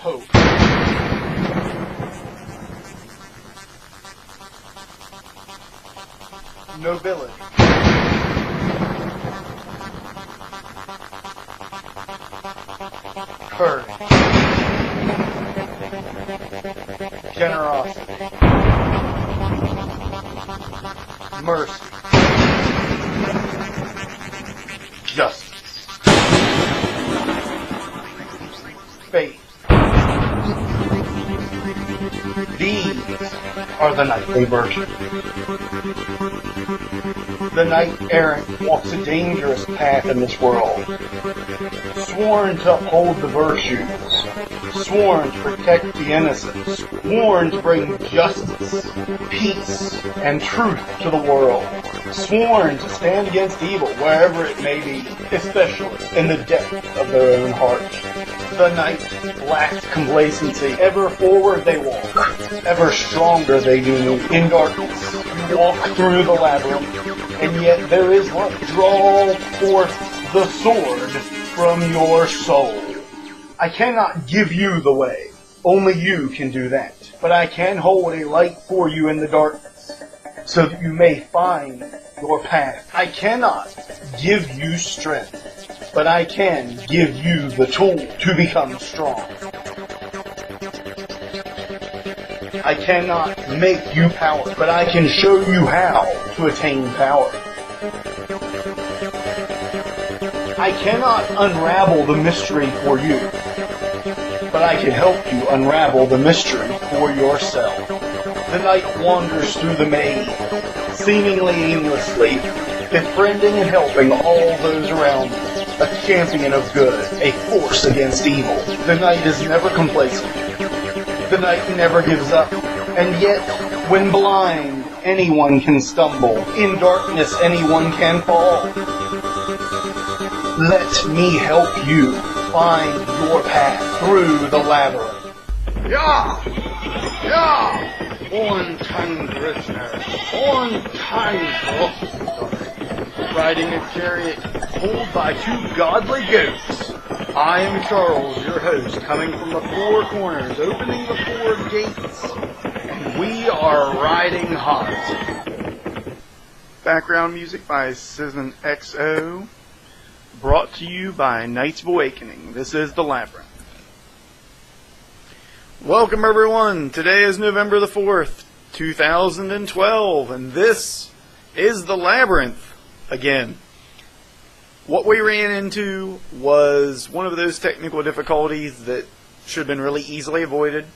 hope. Nobility. Courage. Generosity. Mercy. Justice. Faith. These are the knightly virtues. The knight-errant walks a dangerous path in this world, sworn to uphold the virtues, sworn to protect the innocent, sworn to bring justice, peace, and truth to the world, sworn to stand against evil wherever it may be, especially in the depth of their own heart. The knight lacks complacency. Ever forward they walk, ever stronger they do. In darkness, you walk through the labyrinth, and yet there is light. Draw forth the sword from your soul. I cannot give you the way. Only you can do that. But I can hold a light for you in the darkness, so that you may find your path. I cannot give you strength, but I can give you the tool to become strong. I cannot make you power, but I can show you how to attain power. I cannot unravel the mystery for you, but I can help you unravel the mystery for yourself. The knight wanders through the maze, seemingly aimlessly, befriending and helping all those around him. A champion of good, a force against evil. The knight is never complacent. The knight never gives up. And yet, when blind, anyone can stumble. In darkness, anyone can fall. Let me help you find your path through the labyrinth. Ja! Ja! Riding a chariot pulled by two godly goats. I am Charles, your host, coming from the four corners, opening the four gates, and we are riding hot. Background music by Citizen XO, brought to you by Knights of Awakening. This is The Labyrinth. Welcome everyone, today is November the 4th, 2012, and this is The Labyrinth again. What we ran into was one of those technical difficulties that should have been really easily avoided.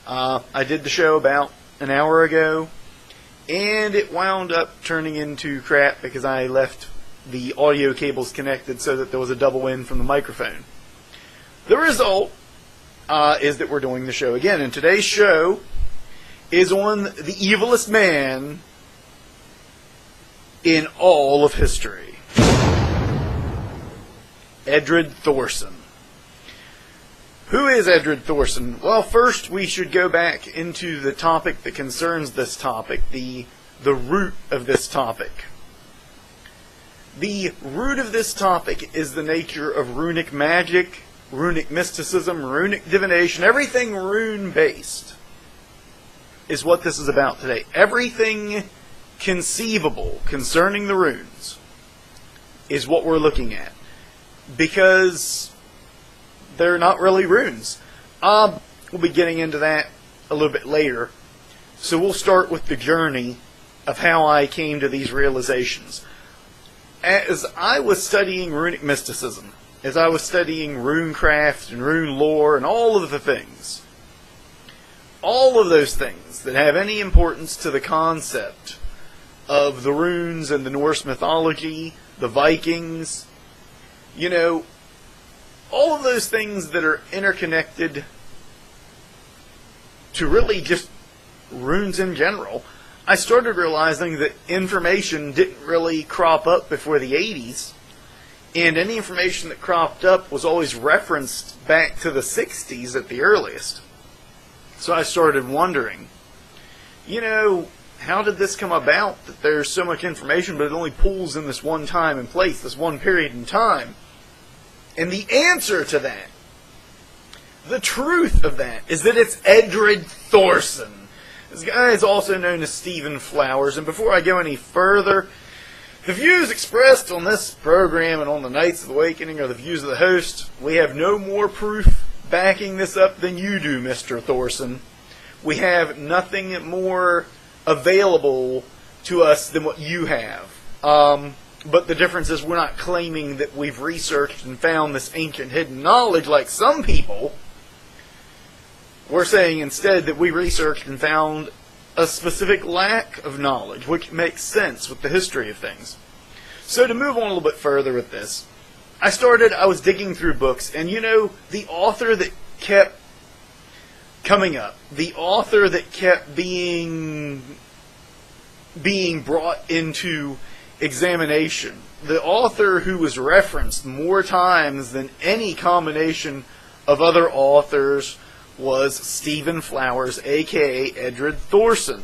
I did the show about an hour ago, and it wound up turning into crap because I left the audio cables connected so that there was a double in from the microphone. The result is that we're doing the show again, and today's show is on the evilest man in all of history, Edred Thorrson. Who is Edred Thorrson? Well, first we should go back into the topic that concerns this topic, the root of this topic. The root of this topic is the nature of runic magic, runic mysticism, runic divination, everything rune-based is what this is about today. Everything conceivable concerning the runes is what we're looking at, because they're not really runes. We'll be getting into that a little bit later, so we'll start with the journey of how I came to these realizations. As I was studying runic mysticism, as I was studying runecraft and rune lore and all of the things, all of those things that have any importance to the concept of the runes and the Norse mythology, the Vikings, you know, all of those things that are interconnected to really just runes in general, I started realizing that information didn't really crop up before the 80s, and any information that cropped up was always referenced back to the 60s at the earliest. So I started wondering, you know, how did this come about that there's so much information but it only pulls in this one time and place, this one period in time? And the answer to that The truth of that is that it's Edred Thorrson. This guy is also known as Stephen Flowers, and before I go any further, the views expressed on this program and on the Knights of the Awakening are the views of the host. We have no more proof backing this up than you do, Mr. Thorson. We have nothing more available to us than what you have. But the difference is we're not claiming that we've researched and found this ancient hidden knowledge like some people. We're saying instead that we researched and found a specific lack of knowledge, which makes sense with the history of things. So to move on a little bit further with this, I was digging through books, and the author that kept coming up, the author that kept being brought into examination, the author who was referenced more times than any combination of other authors was Stephen Flowers, a.k.a. Edred Thorrson.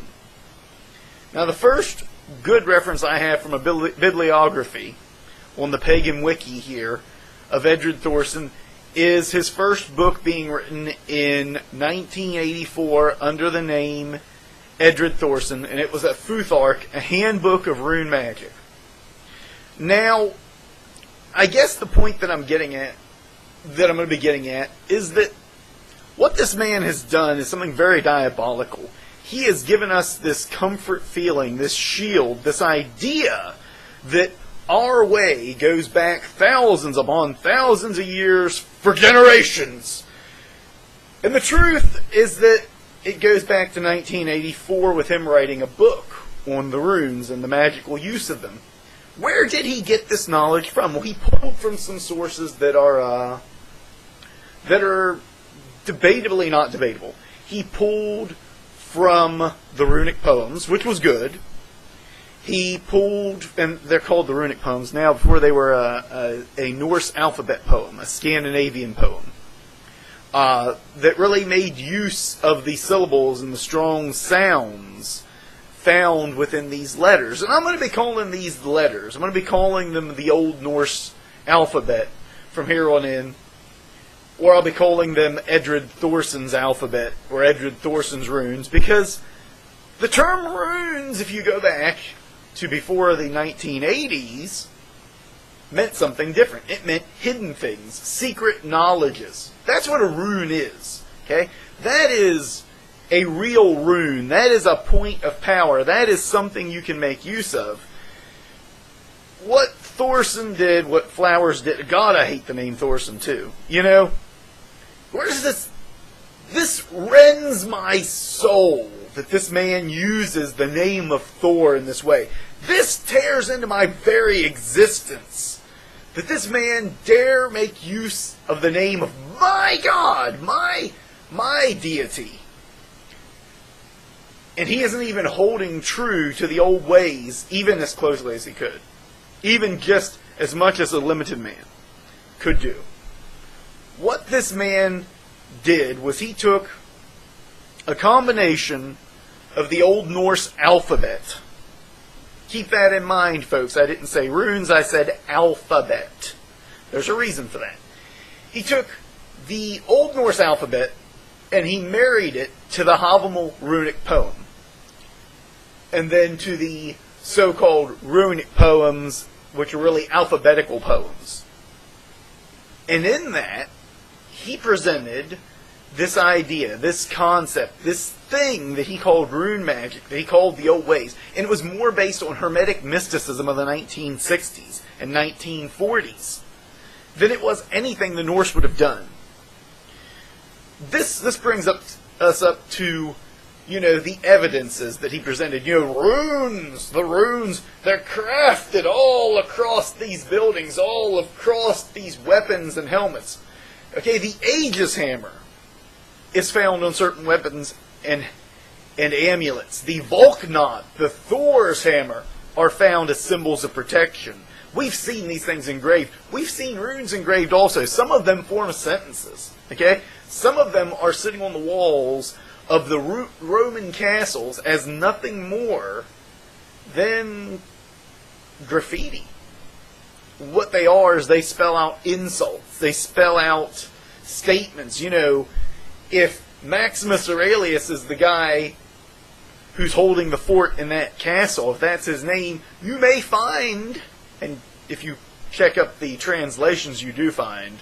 Now, the first good reference I have from a bibliography on the Pagan Wiki here of Edred Thorrson is his first book being written in 1984 under the name Edred Thorrson, and it was a Futhark, a handbook of rune magic. Now, I guess the point that I'm going to be getting at, is that what this man has done is something very diabolical. He has given us this comfort feeling, this shield, this idea that our way goes back thousands upon thousands of years for generations. And the truth is that it goes back to 1984 with him writing a book on the runes and the magical use of them. Where did he get this knowledge from? Well, he pulled from some sources that are debatably not debatable. He pulled from the runic poems, which was good. He pulled, and they're called the runic poems now, before they were a Norse Alphabet poem, a Scandinavian poem, that really made use of the syllables and the strong sounds found within these letters. And I'm going to be calling these letters, I'm going to be calling them the Old Norse Alphabet from here on in. Or I'll be calling them Edred Thorsson's alphabet, or Edred Thorsson's runes, because the term runes, if you go back to before the 1980s, meant something different. It meant hidden things, secret knowledges. That's what a rune is. Okay? That is a real rune. That is a point of power. That is something you can make use of. What Thorson did, what Flowers did, God, I hate the name Thorson too. Where's this? This rends my soul that this man uses the name of Thor in this way. This tears into my very existence. That this man dare make use of the name of my God, my deity. And he isn't even holding true to the old ways, even as closely as he could. Even just as much as a limited man could do. What this man did was he took a combination of the Old Norse alphabet. Keep that in mind, folks. I didn't say runes, I said alphabet. There's a reason for that. He took the Old Norse alphabet and he married it to the Havamal runic poem. And then to the so-called runic poems, which are really alphabetical poems. And in that, he presented this idea, this concept, this thing that he called rune magic, that he called the old ways. And it was more based on Hermetic mysticism of the 1960s and 1940s than it was anything the Norse would have done. This brings us up to, the evidences that he presented. Runes, the runes, they're crafted all across these buildings, all across these weapons and helmets. Okay, the Aegis hammer is found on certain weapons and amulets. The Volknot, the Thor's hammer, are found as symbols of protection. We've seen these things engraved. We've seen runes engraved also. Some of them form sentences. Okay? Some of them are sitting on the walls of the Roman castles as nothing more than graffiti. What they are is they spell out insults. They spell out statements. You know, if Maximus Aurelius is the guy who's holding the fort in that castle, if that's his name, you may find, and if you check up the translations, you do find,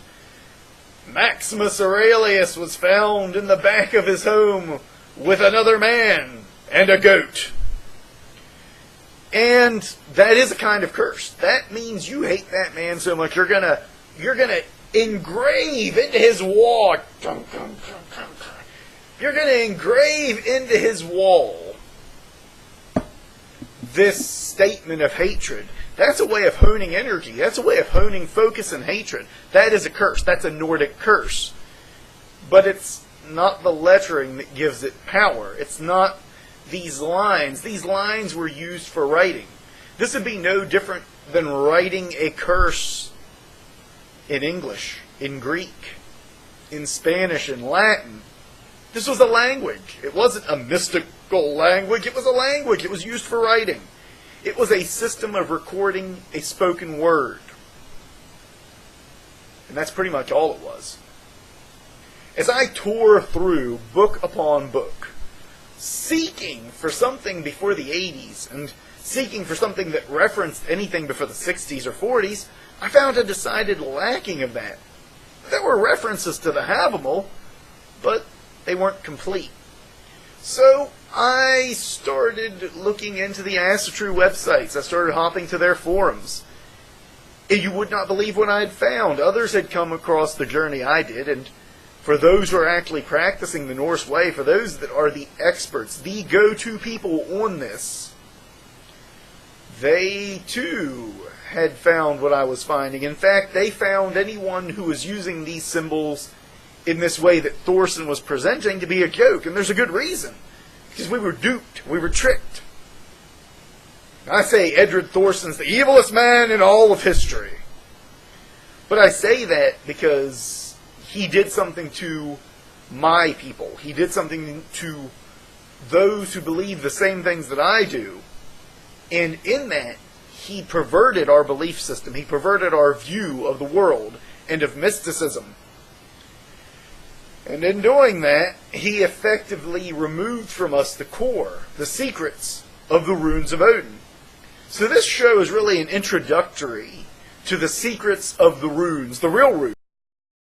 Maximus Aurelius was found in the back of his home with another man and a goat. And that is a kind of curse. That means you hate that man so much you're gonna engrave into his wall. You're gonna engrave into his wall this statement of hatred. That's a way of honing energy. That's a way of honing focus and hatred. That is a curse. That's a Nordic curse. But it's not the lettering that gives it power. It's not these lines. These lines were used for writing. This would be no different than writing a curse in English, in Greek, in Spanish, in Latin. This was a language. It wasn't a mystical language. It was a language. It was used for writing. It was a system of recording a spoken word. And that's pretty much all it was. As I tore through book upon book, seeking for something before the 80s, and seeking for something that referenced anything before the 60s or 40s, I found a decided lacking of that. There were references to the Havamal, but they weren't complete. So I started looking into the Asatru websites. I started hopping to their forums. And you would not believe what I had found. Others had come across the journey I did, and for those who are actually practicing the Norse way, for those that are the experts, the go-to people on this, they too had found what I was finding. In fact, they found anyone who was using these symbols in this way that Thorrson was presenting to be a joke, and there's a good reason. Because we were duped. We were tricked. I say Edred Thorrson's the evilest man in all of history. But I say that because he did something to my people. He did something to those who believe the same things that I do. And in that, he perverted our belief system. He perverted our view of the world and of mysticism. And in doing that, he effectively removed from us the core, the secrets of the runes of Odin. So this show is really an introductory to the secrets of the runes, the real runes.